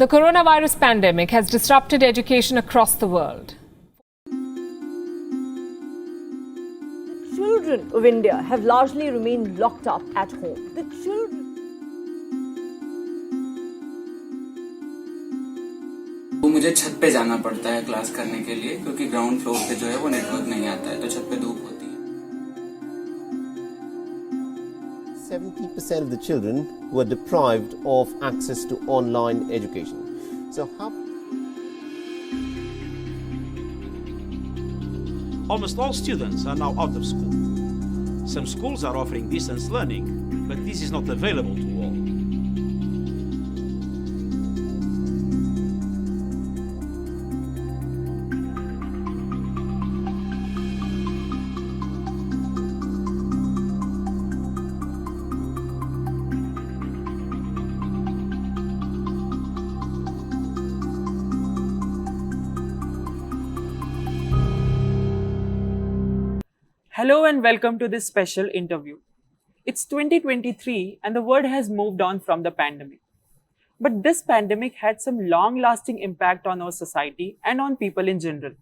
The coronavirus pandemic has disrupted education across the world. Children of India have largely remained locked up at home. The children. वो मुझे छत पे जाना पड़ता है क्लास करने के लिए क्योंकि ग्राउंड फ्लोर पे जो है वो नेटवर्क नहीं आता है तो छत पे धूप होती है 70% of the children were deprived of access to online education. So how? Almost all students are now out of school. Some schools are offering distance learning, but this is not available to all. Hello and welcome to this special interview. It's 2023 and the world has moved on from the pandemic. But this pandemic had some long-lasting impact on our society and on people in general.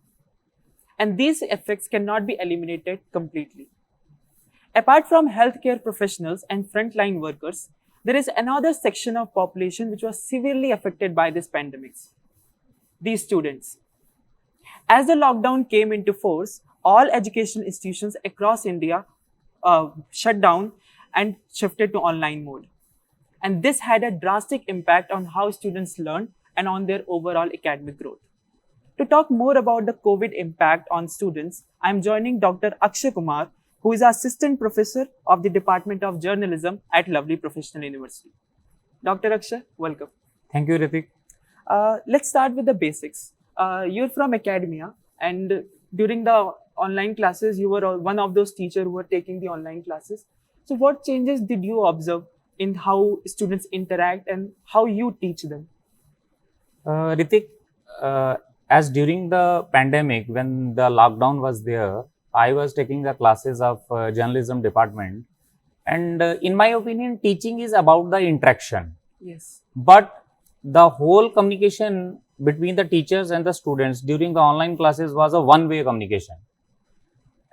And these effects cannot be eliminated completely. Apart from healthcare professionals and frontline workers, there is another section of population which was severely affected by this pandemic. These students. As the lockdown came into force, all education institutions across India shut down and shifted to online mode. And this had a drastic impact on how students learn and on their overall academic growth. To talk more about the COVID impact on students, I am joining Dr. Akshay Kumar, who is Assistant Professor of the Department of Journalism at Lovely Professional University. Dr. Akshay, welcome. Thank you, Ritik. Let's start with the basics. You're from academia, and during the online classes, you were one of those teachers who were taking the online classes. So what changes did you observe in how students interact and how you teach them? Ritik, as during the pandemic, when the lockdown was there, I was taking the classes of journalism department. And in my opinion, teaching is about the interaction. Yes. But the whole communication between the teachers and the students during the online classes was a one-way communication.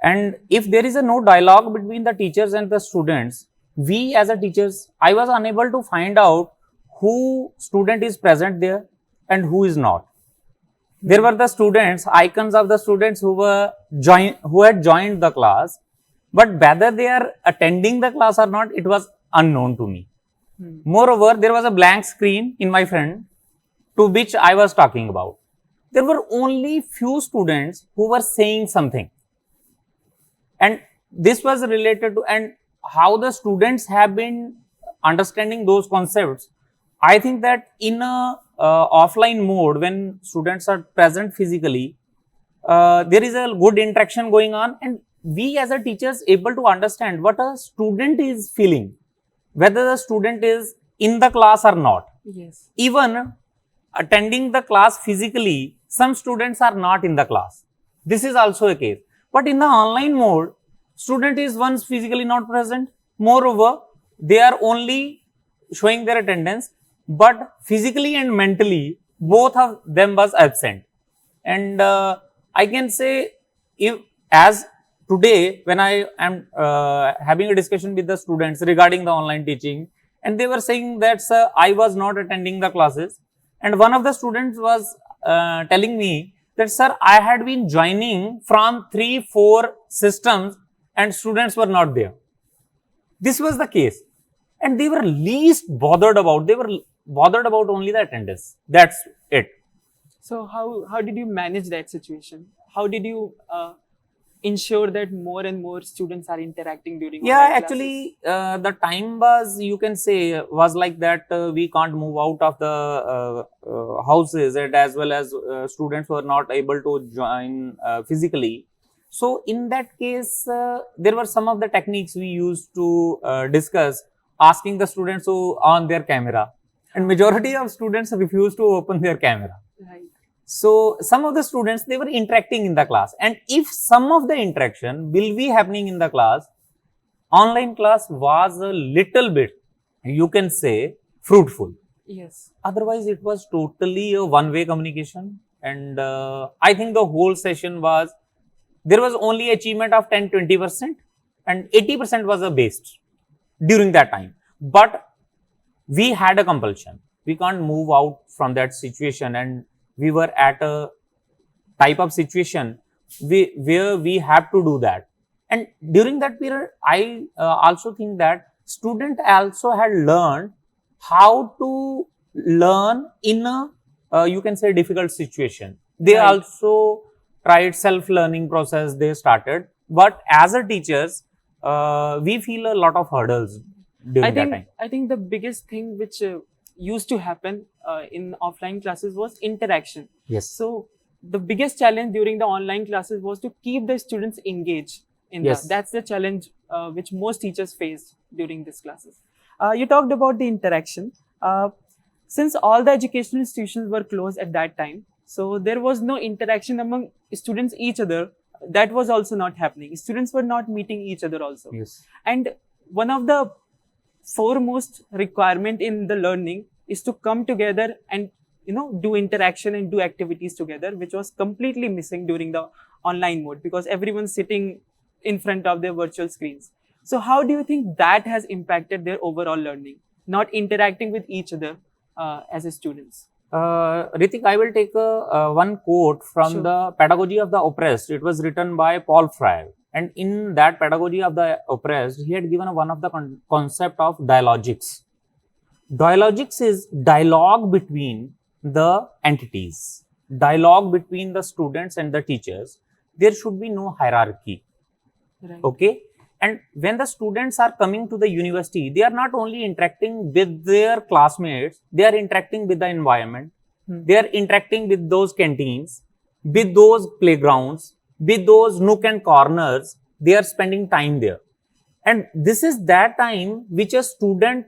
And if there is no dialogue between the teachers and the students, we as a teachers, I was unable to find out who student is present there and who is not. There were the students, icons of the students who had joined the class, but whether they are attending the class or not, it was unknown to me. Moreover, there was a blank screen in my friend to which I was talking about. There were only few students who were saying something. And this was related to and how the students have been understanding those concepts. I think that in a offline mode, when students are present physically, there is a good interaction going on, and we as a teachers able to understand what a student is feeling, whether the student is in the class or not. Yes. Even attending the class physically, some students are not in the class. This is also a case. But in the online mode, student is once physically not present. Moreover, they are only showing their attendance, but physically and mentally, both of them was absent. And I can say, if as today, when I am having a discussion with the students regarding the online teaching, and they were saying that, sir, I was not attending the classes. And one of the students was telling me that, sir, I had been joining from 3-4 systems and students were not there. This was the case. And they were least bothered about, only the attendance. That's it. So how did you manage that situation? How did you ensure that more and more students are interacting during online classes? Actually, the time was, you can say, was like that we can't move out of the houses, and as well as students were not able to join physically. So in that case, there were some of the techniques we used to discuss, asking the students to on their camera, and majority of students refused to open their camera. Right. So some of the students, they were interacting in the class, and if some of the interaction will be happening in the class, online class was a little bit, you can say, fruitful. Yes. Otherwise, it was totally a one-way communication. And I think the whole session was, there was only achievement of 10-20% and 80% was a based during that time. But we had a compulsion. We can't move out from that situation, and we were at a type of situation where we have to do that. And during that period, I also think that student also had learned how to learn in a you can say difficult situation. They Right. also tried self-learning process they started, but as a teachers, we feel a lot of hurdles during that time. I think the biggest thing which used to happen in offline classes was interaction. Yes. So the biggest challenge during the online classes was to keep the students engaged in Yes. that. That's the challenge which most teachers faced during these classes. You talked about the interaction. Since all the educational institutions were closed at that time, so there was no interaction among students each other. That was also not happening. Students were not meeting each other also. Yes. And one of the foremost requirement in the learning is to come together and do interaction and do activities together, which was completely missing during the online mode because everyone's sitting in front of their virtual screens. So how do you think that has impacted their overall learning, not interacting with each other as a students? Ritik, I will take one quote from Sure. the Pedagogy of the Oppressed. It was written by Paul Fry. And in that Pedagogy of the Oppressed, he had given one of the concept of dialogics. Dialogics is dialogue between the entities, dialogue between the students and the teachers. There should be no hierarchy. Right. Okay. And when the students are coming to the university, they are not only interacting with their classmates, they are interacting with the environment. They are interacting with those canteens, with those playgrounds, with those nook and corners. They are spending time there. And this is that time which a student,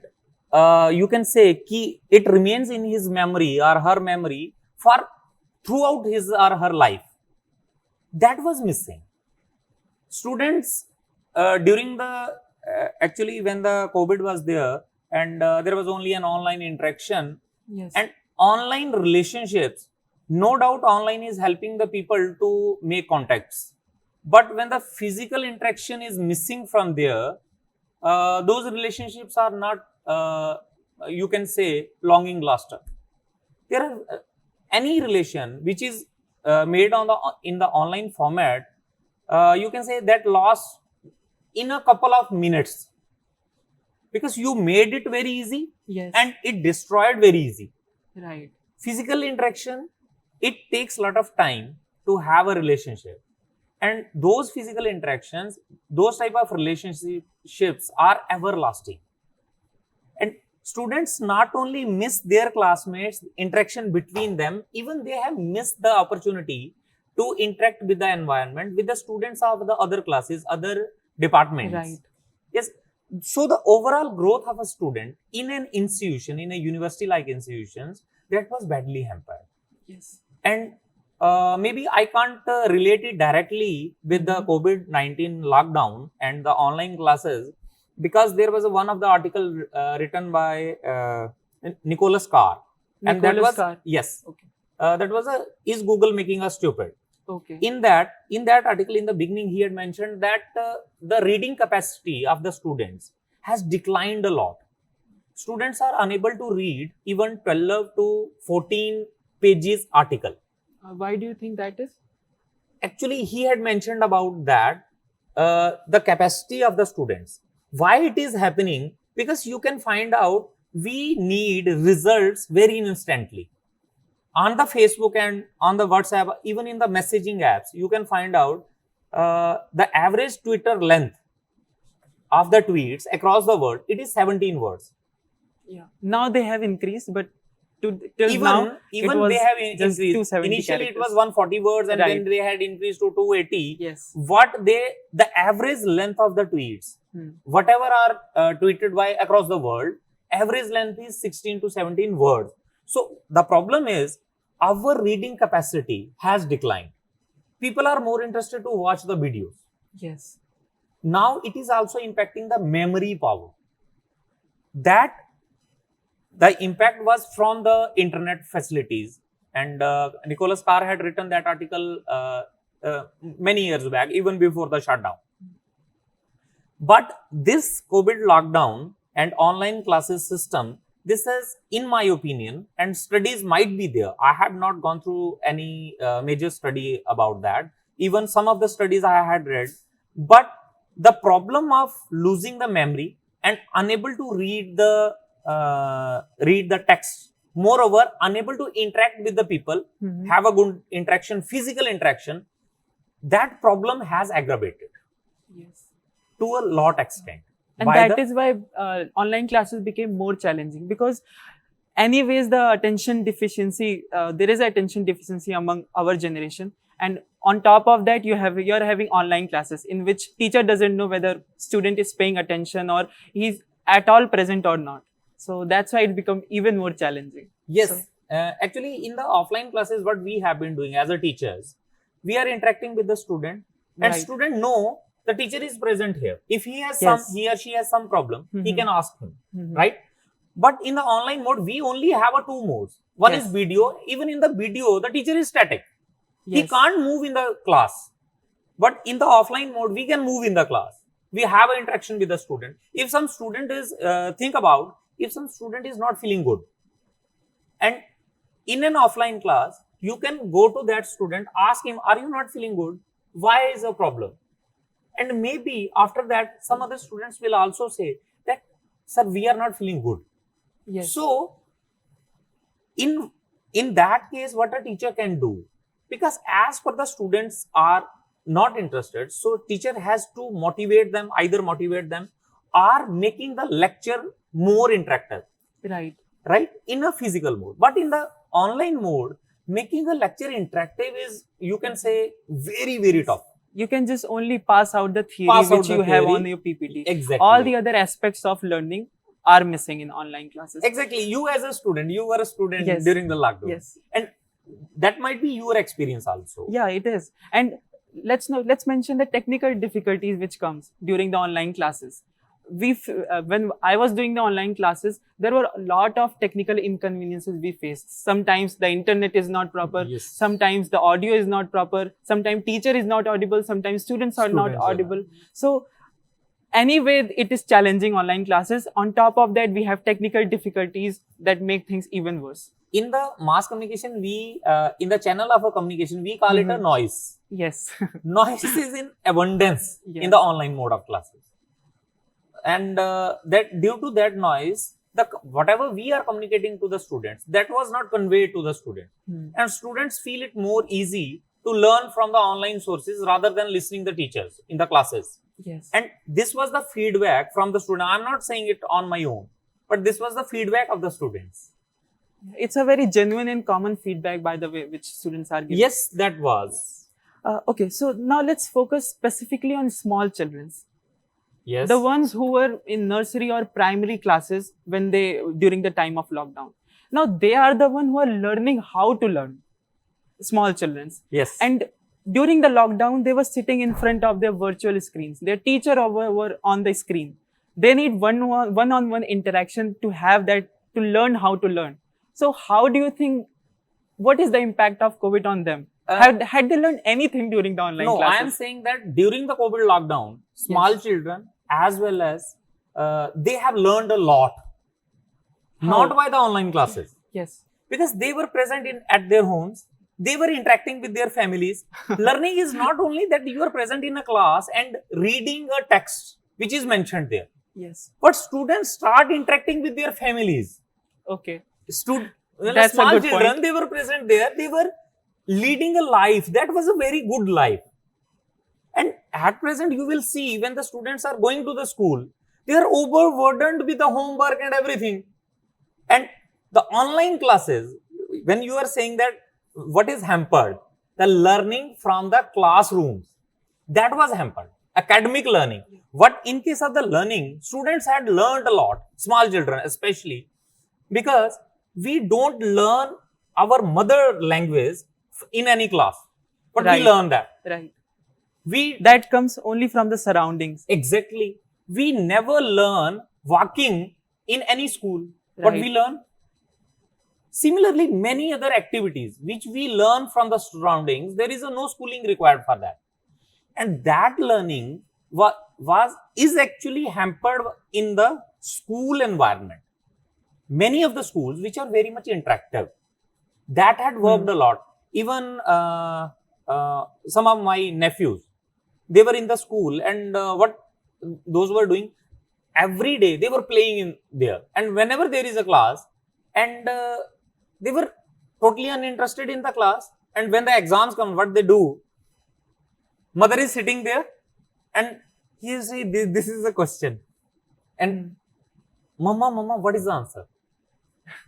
you can say, it remains in his memory or her memory for throughout his or her life. That was missing. Students, during the, actually when the COVID was there and there was only an online interaction, Yes. and online relationships, no doubt online is helping the people to make contacts. But when the physical interaction is missing from there, those relationships are not, you can say, longing lasting. There are any relation which is made on in the online format, you can say that loss in a couple of minutes, because you made it very easy Yes. and it destroyed very easy. Right. Physical interaction, it takes a lot of time to have a relationship, and those physical interactions, those type of relationships are everlasting. And students not only miss their classmates, interaction between them, even they have missed the opportunity to interact with the environment, with the students of the other classes, other departments. Right. Yes. So the overall growth of a student in an institution, in a university-like institutions, that was badly hampered. Yes. And maybe I can't relate it directly with the COVID-19 lockdown and the online classes, because there was one of the article written by Nicholas Carr. And that Nicholas was, Carr. yes, Okay. that was is Google making us stupid? Okay. In that article, in the beginning, he had mentioned that the reading capacity of the students has declined a lot. Students are unable to read even 12 to 14 pages article. Why do you think that is? Actually, he had mentioned about that, the capacity of the students. Why it is happening? Because you can find out, we need results very instantly. On the Facebook and on the WhatsApp, even in the messaging apps, you can find out the average Twitter length of the tweets across the world, it is 17 words. Yeah. Now they have increased, but till Even now it was they have just increased. 270 Initially, it was characters. 140 words, and Right. then they had increased to 280. Yes. The average length of the tweets, whatever are tweeted by across the world, average length is 16 to 17 words. So the problem is, our reading capacity has declined. People are more interested to watch the videos. Yes. Now it is also impacting the memory power. That the impact was from the internet facilities. And Nicholas Carr had written that article many years back, even before the shutdown. But this COVID lockdown and online classes system, this has, in my opinion, and studies might be there. I have not gone through any major study about that. Even some of the studies I had read. But the problem of losing the memory and unable to read the text, moreover, unable to interact with the people, have a good interaction, physical interaction, that problem has aggravated. Yes. To a lot extent. And that is why online classes became more challenging, because anyways the attention deficiency, there is attention deficiency among our generation, and on top of that you're having online classes in which teacher doesn't know whether student is paying attention or he's at all present or not. So that's why it become even more challenging. Yes, So, actually in the offline classes, what we have been doing as a teachers, we are interacting with the student, and Right. student know the teacher is present here. If he has Yes. he or she has some problem, he can ask him, Mhm. right? But in the online mode, we only have a two modes. One Yes. is video. Even in the video, the teacher is static. He Yes. can't move in the class. But in the offline mode, we can move in the class. We have an interaction with the student. If some student is, if some student is not feeling good, and in an offline class, you can go to that student, ask him, are you not feeling good? Why is the problem? And maybe after that, some other students will also say that, sir, we are not feeling good. Yes. So, in that case, what a teacher can do, because as per the students are not interested, so teacher has to motivate them, either motivate them or making the lecture more interactive, right, in a physical mode. But in the online mode, making a lecture interactive is, you can say, very, very tough. You can just only pass out the theory Pass out which the you have theory. on your PPT. Exactly. All the other aspects of learning are missing in online classes. Exactly. You as a student, you were a student Yes. during the lockdown. Yes. And that might be your experience also. Yeah, it is. And let's mention the technical difficulties which comes during the online classes. When I was doing the online classes, there were a lot of technical inconveniences we faced. Sometimes the internet is not proper. Yes. Sometimes the audio is not proper. Sometimes teacher is not audible. Sometimes students are not Students are audible. So anyway, it is challenging online classes. On top of that, we have technical difficulties that make things even worse. In the mass communication, we, in the channel of a communication, we call it a noise. Yes. Noise is in abundance Yeah. in the online mode of classes. And that due to that noise, whatever we are communicating to the students, that was not conveyed to the student. And students feel it more easy to learn from the online sources rather than listening the teachers in the classes. Yes. And this was the feedback from the student. I'm not saying it on my own, but this was the feedback of the students. It's a very genuine and common feedback, by the way, which students are giving. Yes, that was. Okay, so now let's focus specifically on small children. Yes. The ones who were in nursery or primary classes during the time of lockdown. Now they are the one who are learning how to learn. Small children. Yes. And during the lockdown, they were sitting in front of their virtual screens. Their teacher were on the screen. They need one-on-one interaction to have that, to learn how to learn. So how do you think, what is the impact of COVID on them? Had they learned anything during the online classes? No, I am saying that during the COVID lockdown, small children as well as they have learned a lot. Not by the online classes. Yes. Because they were present at their homes. They were interacting with their families. Learning is not only that you are present in a class and reading a text which is mentioned there. Yes. But students start interacting with their families. Okay. That's a small good children, point. they were present there. They were leading a life. That was a very good life. And at present, you will see when the students are going to the school, they are overburdened with the homework and everything. And the online classes, when you are saying that what is hampered, the learning from the classrooms, that was hampered. Academic learning. What in case of the learning, students had learned a lot, small children especially, because we don't learn our mother language in any class, but Right. we learn that. Right. That comes only from the surroundings. Exactly. We never learn walking in any school. What Right. we learn Similarly, many other activities which we learn from the surroundings, there is no schooling required for that. And that learning is actually hampered in the school environment. Many of the schools which are very much interactive, that had worked a lot. Even some of my nephews, they were in the school, and what those were doing, every day they were playing in there, and whenever there is a class, and they were totally uninterested in the class, and when the exams come, what they do, mother is sitting there and he is saying, this is a question, and mama, what is the answer?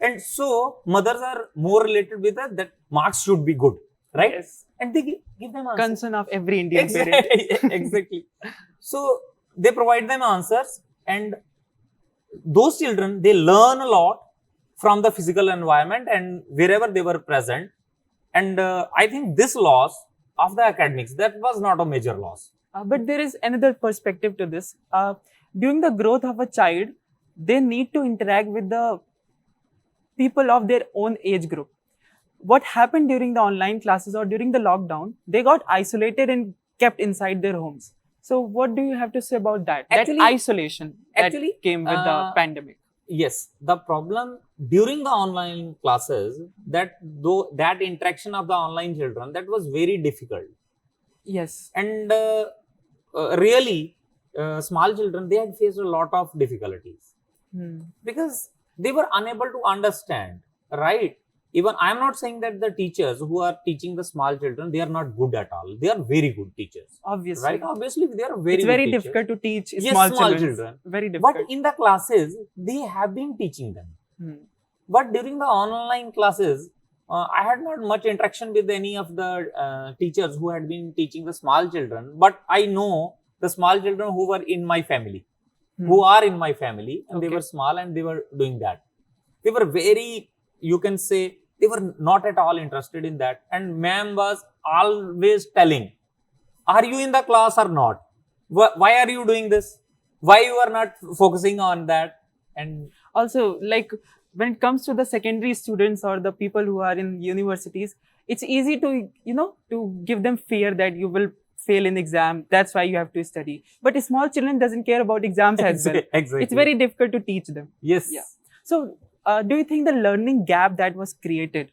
And so mothers are more related with that marks should be good, right? Yes. And they give them answers. Concern of every Indian parent. Exactly. So they provide them answers, and those children, they learn a lot from the physical environment and wherever they were present. And I think this loss of the academics, that was not a major loss. But there is another perspective to this. During the growth of a child, they need to interact with the people of their own age group. What happened during the online classes or during the lockdown, they got isolated and kept inside their homes. So what do you have to say about that? Actually- that isolation actually, that came with the pandemic. Yes, the problem during the online classes, that interaction of the online children, that was very difficult. Yes. And really, small children, they had faced a lot of difficulties because they were unable to understand, right? Even I am not saying that the teachers who are teaching the small children, they are not good at all. They are very good teachers. Obviously. Right? Obviously, they are very It's good very teachers. difficult to teach Yes, small small children. children. Very difficult. But in the classes, they have been teaching them. But during the online classes, I had not much interaction with any of the teachers who had been teaching the small children. But I know the small children who were in my family, who are in my family, and they were small and they were doing that. They were very, you can say, they were not at all interested in that. And ma'am was always telling, are you in the class or not? Why are you doing this? Why you are not focusing on that? And also, like when it comes to the secondary students or the people who are in universities, it's easy to, to give them fear that you will fail in exam. That's why you have to study. But small children doesn't care about exams as well. Exactly. It's very difficult to teach them. Yes. Yeah. So, do you think the learning gap that was created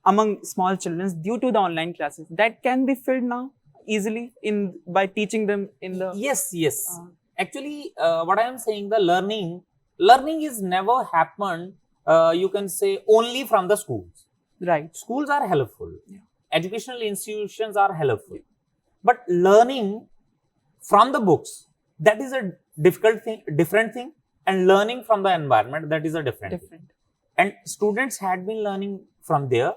among small children due to the online classes, that can be filled now easily by teaching them in the... Yes. Actually, what I am saying, the learning is never happened, you can say, only from the schools. Right. Schools are helpful. Yeah. Educational institutions are helpful. Yeah. But learning from the books, that is a different thing. And learning from the environment, that is a different thing. And students had been learning from there.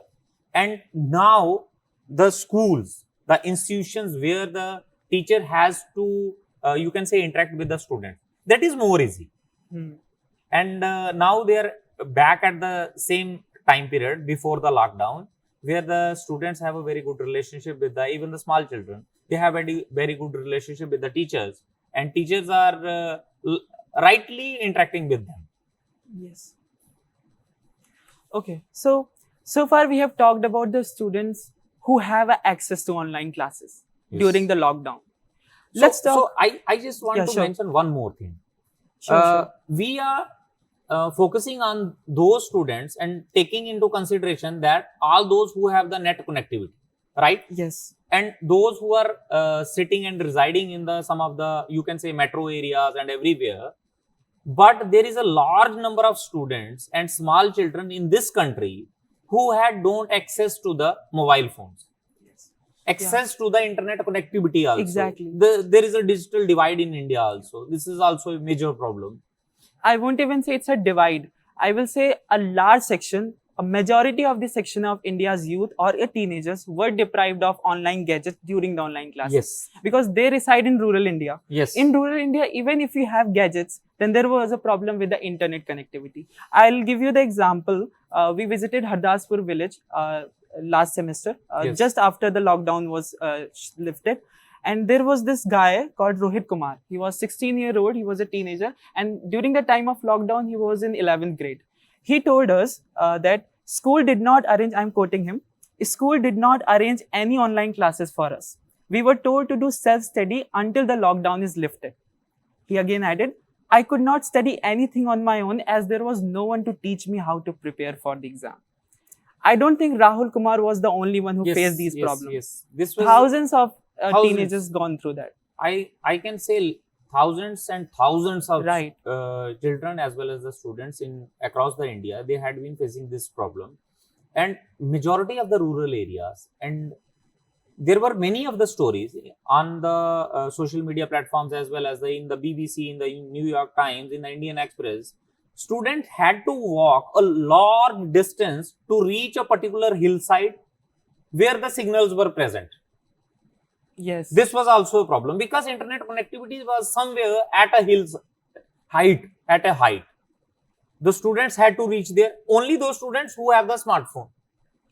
And now the schools, the institutions where the teacher has to, you can say, interact with the student, that is more easy. And now they are back at the same time period before the lockdown, where the students have a very good relationship with even the small children. They have a very good relationship with the teachers, and teachers are rightly interacting with them. Yes. Okay. So far we have talked about the students who have access to online classes during the lockdown. Let's talk. So I just want to mention one more thing. Sure. We are focusing on those students and taking into consideration that all those who have the net connectivity, right? Yes. And those who are sitting and residing in some of the, you can say, metro areas and everywhere. But there is a large number of students and small children in this country who don't access to the mobile phones. Yes. Access to the internet connectivity also. Exactly. There is a digital divide in India also. This is also a major problem. I won't even say it's a divide. I will say a large section, a majority of the section of India's youth or teenagers were deprived of online gadgets during the online classes. Yes. Because they reside in rural India. Yes. In rural India, even if you have gadgets, then there was a problem with the internet connectivity. I'll give you the example. We visited Hardaspur village last semester, just after the lockdown was lifted. And there was this guy called Rohit Kumar. He was 16-year-old. He was a teenager. And during the time of lockdown, he was in 11th grade. He told us that School did not arrange, I'm quoting him, school did not arrange any online classes for us. We were told to do self-study until the lockdown is lifted. He again added, I could not study anything on my own as there was no one to teach me how to prepare for the exam. I don't think Rahul Kumar was the only one who faced these problems. Yes, this was Thousands of thousands. teenagers gone through that. I can say thousands and thousands of Right. children as well as the students in across the India, they had been facing this problem, and majority of the rural areas, and there were many of the stories on the social media platforms as well as in the BBC, in the New York Times, in the Indian Express. Students had to walk a long distance to reach a particular hillside where the signals were present. Yes. This was also a problem because internet connectivity was somewhere at a height. The students had to reach there. Only those students who have the smartphone,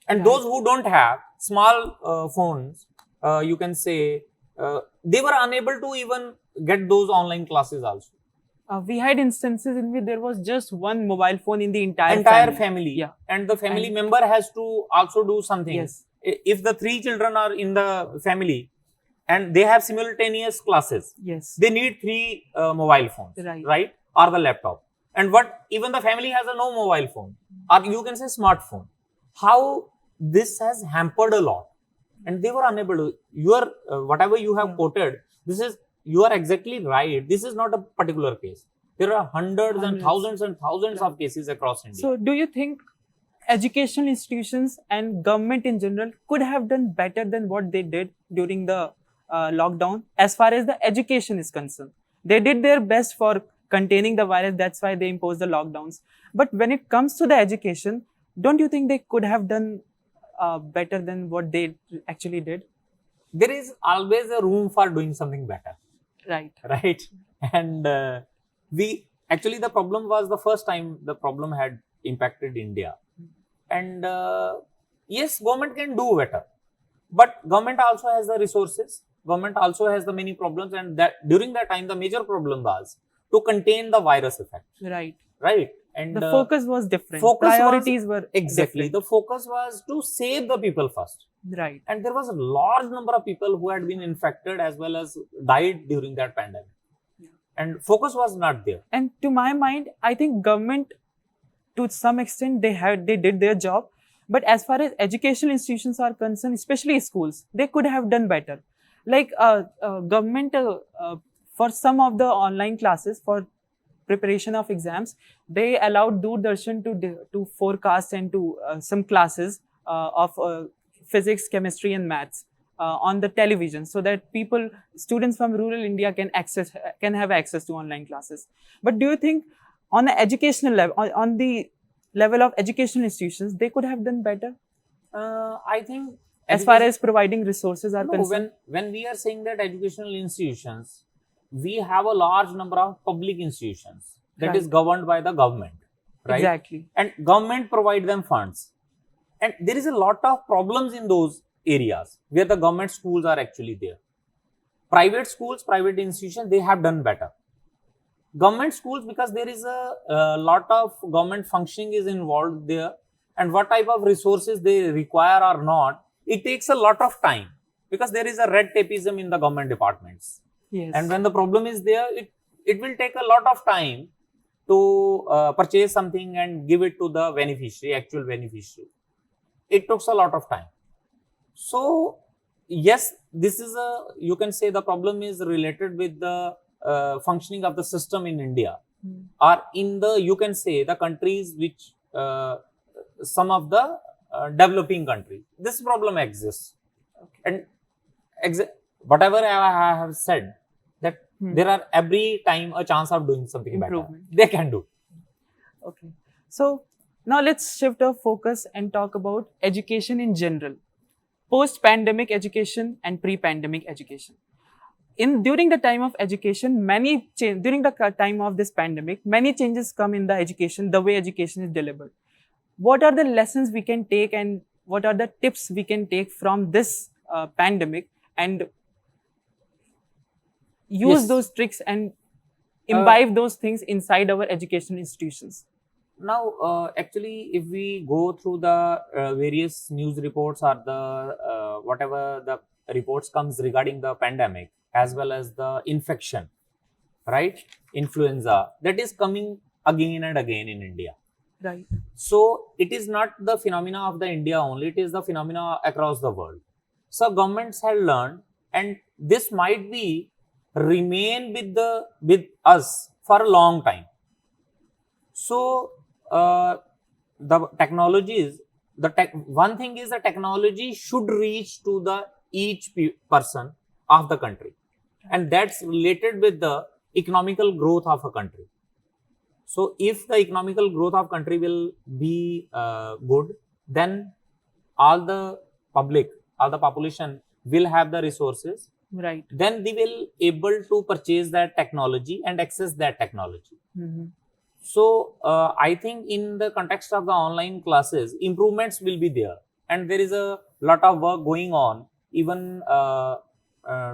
and those who don't have small phones, you can say, they were unable to even get those online classes also. We had instances in which there was just one mobile phone in the entire family. Yeah. And the family member has to also do something. Yes. If the 3 children are in the family and they have simultaneous classes, Yes. they need 3 mobile phones, right? Or the laptop. And even the family has no mobile phone, or you can say smartphone. How this has hampered a lot, and they were unable to. Whatever you have quoted, you are exactly right. This is not a particular case. There are hundreds and thousands of cases across India. So, do you think educational institutions and government in general could have done better than what they did during the lockdown as far as the education is concerned? They did their best for containing the virus. That's why they imposed the lockdowns. But when it comes to the education, don't you think they could have done better than what they actually did? There is always a room for doing something better. Right. And the problem was the first time the problem had impacted India. And yes, government can do better. But government also has the resources. Government also has the many problems. And that during that time, the major problem was to contain the virus effect. Right. And the focus was different. Priorities were different. The focus was to save the people first. Right. And there was a large number of people who had been infected as well as died during that pandemic. And focus was not there. And to my mind, I think government, to some extent, they did their job. But as far as educational institutions are concerned, especially schools, they could have done better. Like government, for some of the online classes, for preparation of exams, they allowed Doordarshan to forecast and to some classes of physics, chemistry and maths on the television, so that students from rural India can have access to online classes. But do you think on the educational level, on the level of educational institutions, they could have done better? I think as far as providing resources are concerned. When we are saying that educational institutions, we have a large number of public institutions that is governed by the government, right? Exactly. And government provide them funds. And there is a lot of problems in those areas where the government schools are actually there. Private schools, private institutions, they have done better. Government schools, because there is a lot of government functioning is involved there, and what type of resources they require or not, it takes a lot of time because there is a red tapeism in the government departments. Yes. And when the problem is there, it will take a lot of time to purchase something and give it to the actual beneficiary. It takes a lot of time. So, yes, this is you can say the problem is related with the functioning of the system in India or in you can say the countries which some of the developing countries. This problem exists. And whatever I have said, that there are every time a chance of doing something better. They can do. Okay. So, now let's shift our focus and talk about education in general. Post-pandemic education and pre-pandemic education. During the time of education, during the time of this pandemic, many changes come in the education, the way education is delivered. What are the lessons we can take and what are the tips we can take from this pandemic and use those tricks and imbibe those things inside our education institutions? Actually, if we go through the various news reports or the whatever the reports comes regarding the pandemic as well as the infection, right? Influenza that is coming again and again in India. Right. So it is not the phenomena of the India only; it is the phenomena across the world. So governments have learned, and this might be remain with us for a long time. So the technologies, one thing is the technology should reach to the each person of the country, and that's related with the economical growth of a country. So if the economical growth of country will be good, then all the public, all the population will have the resources. Right. Then they will able to purchase that technology and access that technology. So I think in the context of the online classes, improvements will be there, and there is a lot of work going on, even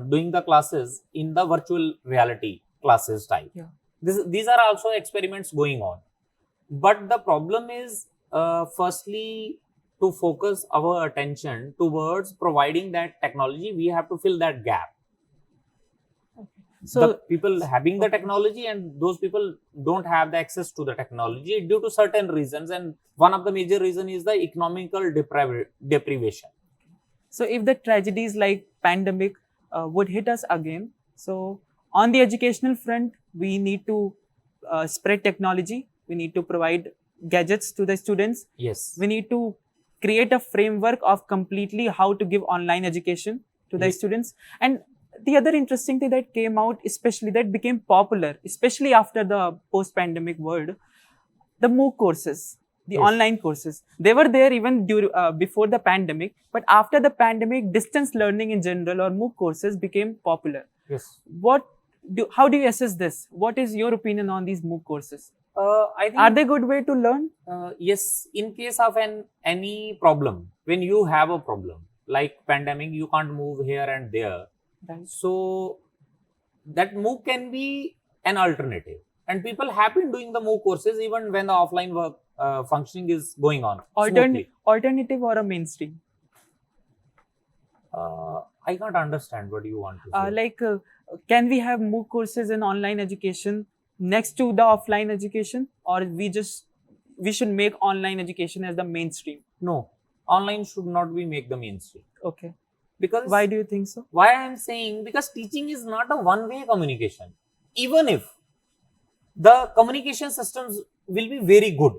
doing the classes in the virtual reality classes type. Yeah. These are also experiments going on, but the problem is firstly to focus our attention towards providing that technology. We have to fill that gap. So the people having the technology and those people don't have the access to the technology due to certain reasons, and one of the major reason is the economical deprivation. So if the tragedies like pandemic would hit us again, so on the educational front, we need to spread technology. We need to provide gadgets to the students. Yes. We need to create a framework of completely how to give online education to the students. And the other interesting thing that came out, especially that became popular, especially after the post-pandemic world, the MOOC courses, the online courses. They were there even before the pandemic, but after the pandemic, distance learning in general or MOOC courses became popular. Yes. How do you assess this? What is your opinion on these MOOC courses? I think Are they a good way to learn? yes, in case of any problem, when you have a problem like pandemic, you can't move here and there. Right. So that MOOC can be an alternative, and people have been doing the MOOC courses even when the offline work functioning is going on smoothly. Alternative or a mainstream? I can't understand what you want to say. Can we have MOOC courses in online education next to the offline education, or we should make online education as the mainstream? No, online should not be make the mainstream. Okay. Because why do you think so? Why I am saying, because teaching is not a one-way communication. Even if the communication systems will be very good,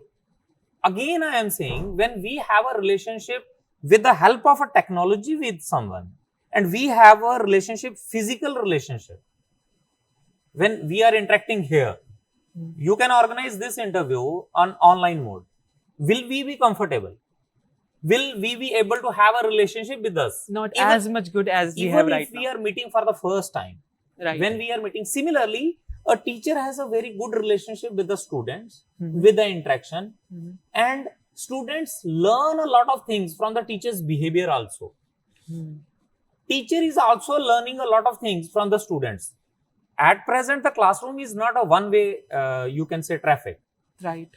again I am saying, when we have a relationship with the help of a technology with someone, and we have a relationship, physical relationship, when we are interacting here, you can organize this interview on online mode. Will we be comfortable? Will we be able to have a relationship with us? Not as much good as we have right now. Even if we are meeting for the first time. Right. When we are meeting, similarly, a teacher has a very good relationship with the students, with the interaction, and students learn a lot of things from the teacher's behavior also. Teacher is also learning a lot of things from the students. At present, the classroom is not a one-way, you can say, traffic. Right.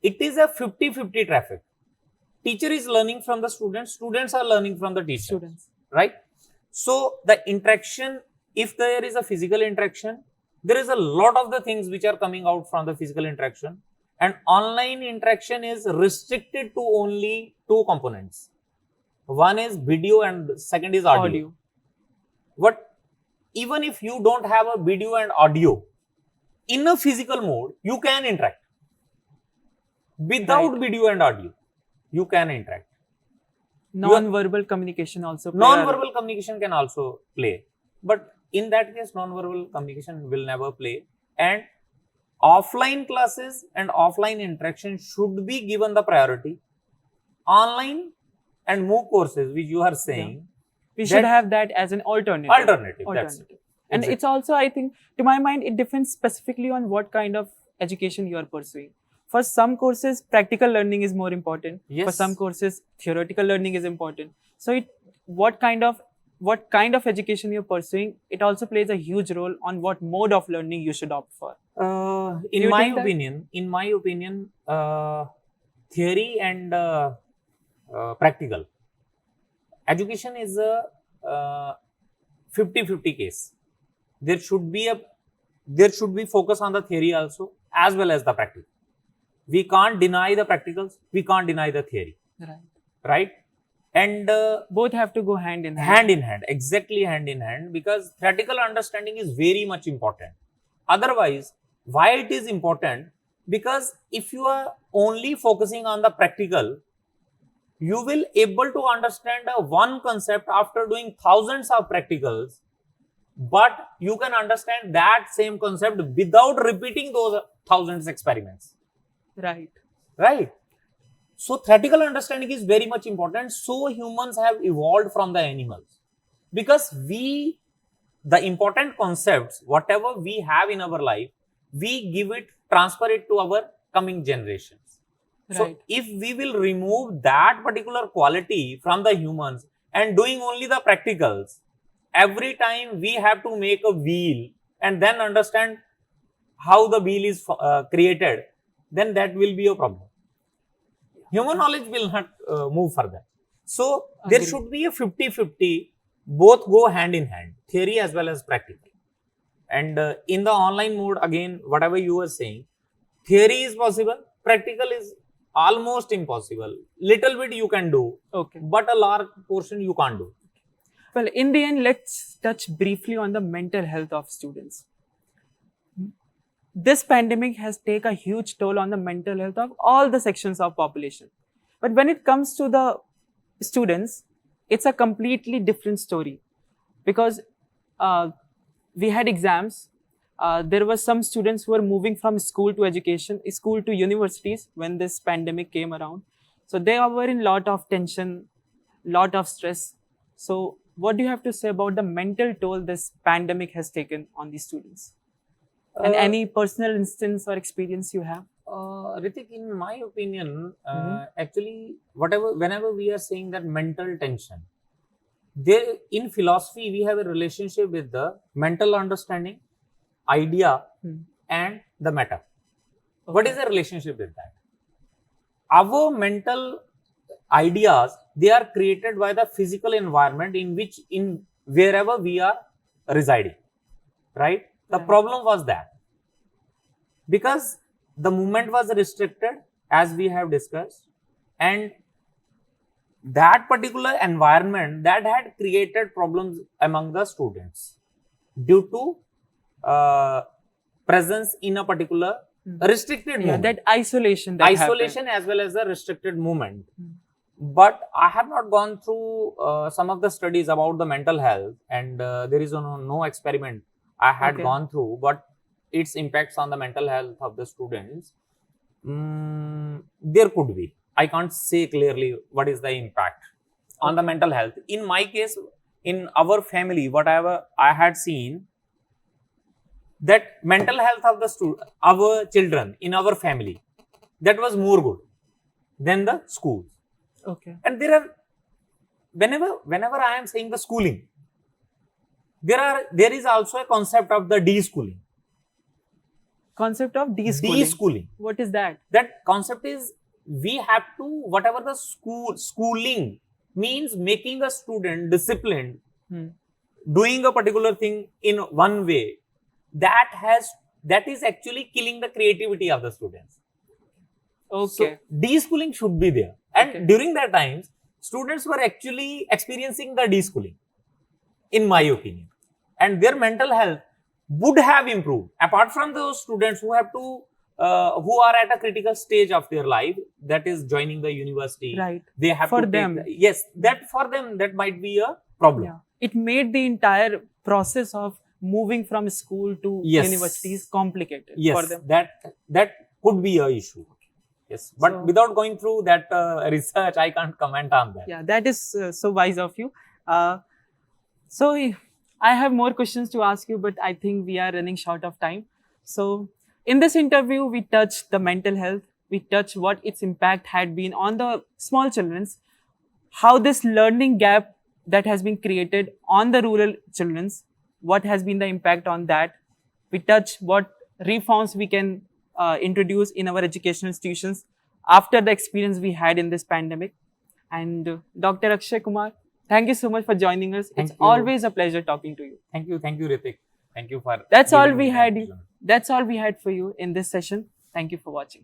It is a 50-50 traffic. Teacher is learning from the students, students are learning from the teacher. Students. Right? So, the interaction, if there is a physical interaction, there is a lot of the things which are coming out from the physical interaction, and online interaction is restricted to only two components. One is video and second is audio. But even if you don't have a video and audio, in a physical mode, you can interact. Without video and audio, you can interact. Non-verbal communication also. Non-verbal communication can also play. But in that case, non-verbal communication will never play. And offline classes and offline interaction should be given the priority. Online and MOOC courses, which you are saying, we should have that as an alternative. That's it. And it's also, I think, to my mind, it depends specifically on what kind of education you are pursuing. For some courses, practical learning is more important. Yes. For some courses, theoretical learning is important. So what kind of what kind of education you're pursuing, it also plays a huge role on what mode of learning you should opt for. In you my think that? opinion, theory and practical education is a 50-50 case. There should be focus on the theory also as well as the practical. We can't deny the practicals, we can't deny the theory, right? And Both have to go hand in hand. Exactly hand in hand, because theoretical understanding is very much important. Otherwise, why it is important? Because if you are only focusing on the practical, you will able to understand one concept after doing thousands of practicals, but you can understand that same concept without repeating those thousands experiments. Right. So theoretical understanding is very much important. So humans have evolved from the animals, because the important concepts, whatever we have in our life, we transfer it to our coming generations. So if we will remove that particular quality from the humans and doing only the practicals, every time we have to make a wheel and then understand how the wheel is created, then that will be a problem. Human knowledge will not move further. So there should be a 50-50, both go hand in hand, theory as well as practical. And in the online mode, again, whatever you were saying, theory is possible, practical is almost impossible. Little bit you can do, but a large portion you can't do. Well, in the end, let's touch briefly on the mental health of students. This pandemic has taken a huge toll on the mental health of all the sections of population. But when it comes to the students, it's a completely different story, because we had exams. There were some students who were moving from school to universities when this pandemic came around. So they were in lot of tension, lot of stress. So what do you have to say about the mental toll this pandemic has taken on the students? And any personal instance or experience you have? Ritik, in my opinion, actually, whenever we are saying that mental tension, there in philosophy we have a relationship with the mental understanding, idea, and the matter. What is the relationship with that? Our mental ideas, they are created by the physical environment in wherever we are residing, right? The problem was that because the movement was restricted, as we have discussed, and that particular environment that had created problems among the students due to presence in a particular restricted movement. That isolation as well as the restricted movement. But I have not gone through some of the studies about the mental health, and there is no experiment I had gone through, but its impacts on the mental health of the students, there could be. I can't say clearly what is the impact on the mental health. In my case, in our family, whatever I had seen, that mental health of our children in our family, that was more good than the schools. And there are, whenever I am saying the schooling, there is also a concept of the de-schooling. Concept of de-schooling. What is that? That concept is, we have to, whatever the schooling means, making a student disciplined, doing a particular thing in one way, that is actually killing the creativity of the students. So de-schooling should be there. And during that times, students were actually experiencing the de-schooling, in my opinion. And their mental health would have improved. Apart from those students who have to, who are at a critical stage of their life, that is joining the university. They have for to them. That for them, that might be a problem. It made the entire process of moving from school to universities complicated for them. That could be a issue. Yes, but so, without going through that research, I can't comment on that. Yeah, that is so wise of you. So I have more questions to ask you, but I think we are running short of time. So in this interview, we touched the mental health. We touched what its impact had been on the small children, how this learning gap that has been created on the rural children's, what has been the impact on that. We touch what reforms we can introduce in our educational institutions after the experience we had in this pandemic. And Dr. Akshay Kumar, thank you so much for joining us. Thank It's you. always a pleasure talking to you. Thank you, Ritik. Thank you for. That's all giving me we the had. opportunity. That's all we had for you in this session. Thank you for watching.